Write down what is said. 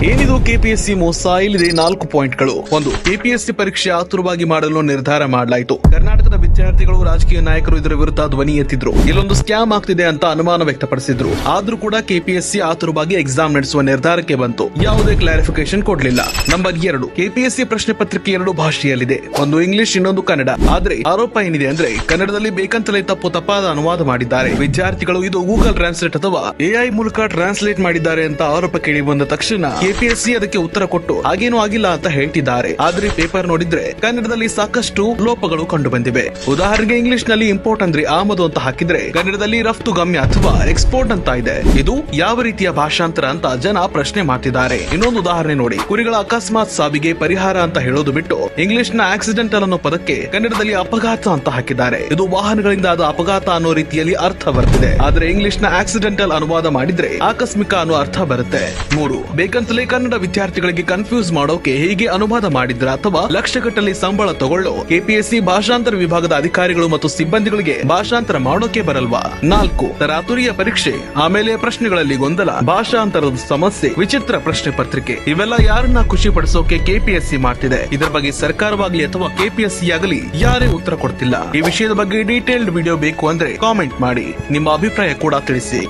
ಏನಿದು ಕೆಪಿಎಸ್ಸಿ ಮೋಸ? ಇಲ್ಲಿದೆ 4 ಪಾಯಿಂಟ್ಗಳು. 1. ಕೆಪಿಎಸ್ಸಿ ಪರೀಕ್ಷೆ ಆತುರವಾಗಿ ಮಾಡಲು ನಿರ್ಧಾರ ಮಾಡಲಾಯಿತು. ಕರ್ನಾಟಕದ ವಿದ್ಯಾರ್ಥಿಗಳು, ರಾಜಕೀಯ ನಾಯಕರು ಇದರ ವಿರುದ್ಧ ಧ್ವನಿ ಎತ್ತಿದ್ರು. ಇಲ್ಲೊಂದು ಸ್ಕ್ಯಾಮ್ ಆಗ್ತಿದೆ ಅಂತ ಅನುಮಾನ ವ್ಯಕ್ತಪಡಿಸಿದ್ರು. ಆದ್ರೂ ಕೂಡ ಕೆಪಿಎಸ್ಸಿ ಆತುರವಾಗಿ ಎಕ್ಸಾಮ್ ನಡೆಸುವ ನಿರ್ಧಾರಕ್ಕೆ ಬಂತು. ಯಾವುದೇ ಕ್ಲಾರಿಫಿಕೇಶನ್ ಕೊಡ್ಲಿಲ್ಲ. ನಂಬರ್ 2. ಕೆಪಿಎಸ್ಸಿ ಪ್ರಶ್ನೆ ಪತ್ರಿಕೆ 2 ಭಾಷೆಯಲ್ಲಿದೆ. ಒಂದು ಇಂಗ್ಲಿಷ್, ಇನ್ನೊಂದು ಕನ್ನಡ. ಆದ್ರೆ ಆರೋಪ ಏನಿದೆ ಅಂದ್ರೆ ಕನ್ನಡದಲ್ಲಿ ಬೇಕಂತಲೇ ತಪ್ಪಾದ ಅನುವಾದ ಮಾಡಿದ್ದಾರೆ ವಿದ್ಯಾರ್ಥಿಗಳು. ಇದು ಗೂಗಲ್ ಟ್ರಾನ್ಸ್ಲೇಟ್ ಅಥವಾ ಎಐ ಮೂಲಕ ಟ್ರಾನ್ಸ್ಲೇಟ್ ಮಾಡಿದ್ದಾರೆ ಅಂತ ಆರೋಪ ಕೇಳಿ ಬಂದ ತಕ್ಷಣ ಕೆಪಿಎಸ್ಸಿ ಅದಕ್ಕೆ ಉತ್ತರ ಕೊಟ್ಟು ಹಾಗೇನೂ ಆಗಿಲ್ಲ ಅಂತ ಹೇಳ್ತಿದ್ದಾರೆ. ಆದ್ರೆ ಪೇಪರ್ ನೋಡಿದ್ರೆ ಕನ್ನಡದಲ್ಲಿ ಸಾಕಷ್ಟು ಲೋಪಗಳು ಕಂಡು ಬಂದಿವೆ. ಉದಾಹರಣೆಗೆ ಇಂಗ್ಲಿಷ್ ನಲ್ಲಿ ಇಂಪೋರ್ಟ್ ಅಂದ್ರೆ ಆಮದು ಅಂತ ಹಾಕಿದ್ರೆ ಕನ್ನಡದಲ್ಲಿ ರಫ್ತುಗಮ್ಯ ಅಥವಾ ಎಕ್ಸ್ಪೋರ್ಟ್ ಅಂತ ಇದೆ. ಇದು ಯಾವ ರೀತಿಯ ಭಾಷಾಂತರ ಅಂತ ಜನ ಪ್ರಶ್ನೆ ಮಾಡ್ತಿದ್ದಾರೆ. ಇನ್ನೊಂದು ಉದಾಹರಣೆ ನೋಡಿ. ಕುರಿಗಳ ಅಕಸ್ಮಾತ್ ಸಾವಿಗೆ ಪರಿಹಾರ ಅಂತ ಹೇಳೋದು ಬಿಟ್ಟು ಇಂಗ್ಲಿಷ್ ನ ಆಕ್ಸಿಡೆಂಟಲ್ ಅನ್ನೋ ಪದಕ್ಕೆ ಕನ್ನಡದಲ್ಲಿ ಅಪಘಾತ ಅಂತ ಹಾಕಿದ್ದಾರೆ. ಇದು ವಾಹನಗಳಿಂದ ಆದ ಅಪಘಾತ ಅನ್ನೋ ರೀತಿಯಲ್ಲಿ ಅರ್ಥ ಬರ್ತಿದೆ. ಆದ್ರೆ ಇಂಗ್ಲಿಷ್ ನ ಆಕ್ಸಿಡೆಂಟಲ್ ಅನುವಾದ ಮಾಡಿದ್ರೆ ಆಕಸ್ಮಿಕ ಅನ್ನೋ ಅರ್ಥ ಬರುತ್ತೆ. 3. ಬೇಕಂತಲೇ ಕನ್ನಡ ವಿದ್ಯಾರ್ಥಿಗಳಿಗೆ ಕನ್ಫ್ಯೂಸ್ ಮಾಡೋಕೆ ಹೀಗೆ ಅನುವಾದ ಮಾಡಿದ್ರ ಅಥವಾ ಲಕ್ಷಗಟ್ಟಲೆ ಸಂಬಳ ತಗೊಳ್ಳೋ ಕೆಪಿಎಸ್ಸಿ ಭಾಷಾಂತರ ವಿಭಾಗದ ಅಧಿಕಾರಿಗಳು ಮತ್ತು ಸಿಬ್ಬಂದಿಗಳಿಗೆ ಭಾಷಾಂತರ ಮಾಡೋಕೆ ಬರಲ್ವಾ? 4. ತರಾತುರಿಯ ಪರೀಕ್ಷೆ, ಆಮೇಲೆ ಪ್ರಶ್ನೆಗಳಲ್ಲಿ ಗೊಂದಲ, ಭಾಷಾಂತರದ ಸಮಸ್ಯೆ, ವಿಚಿತ್ರ ಪ್ರಶ್ನೆ ಪತ್ರಿಕೆ, ಇವೆಲ್ಲ ಯಾರನ್ನ ಖುಷಿ ಪಡಿಸೋಕೆ ಕೆಪಿಎಸ್ಸಿ ಮಾಡ್ತಿದೆ? ಇದರ ಬಗ್ಗೆ ಸರ್ಕಾರವಾಗಲಿ ಅಥವಾ ಕೆಪಿಎಸ್ಸಿ ಆಗಲಿ ಯಾರೇ ಉತ್ತರ ಕೊಡ್ತಿಲ್ಲ. ಈ ವಿಷಯದ ಬಗ್ಗೆ ಡೀಟೇಲ್ಡ್ ವಿಡಿಯೋ ಬೇಕು ಅಂದ್ರೆ ಕಾಮೆಂಟ್ ಮಾಡಿ, ನಿಮ್ಮ ಅಭಿಪ್ರಾಯ ಕೂಡ ತಿಳಿಸಿ.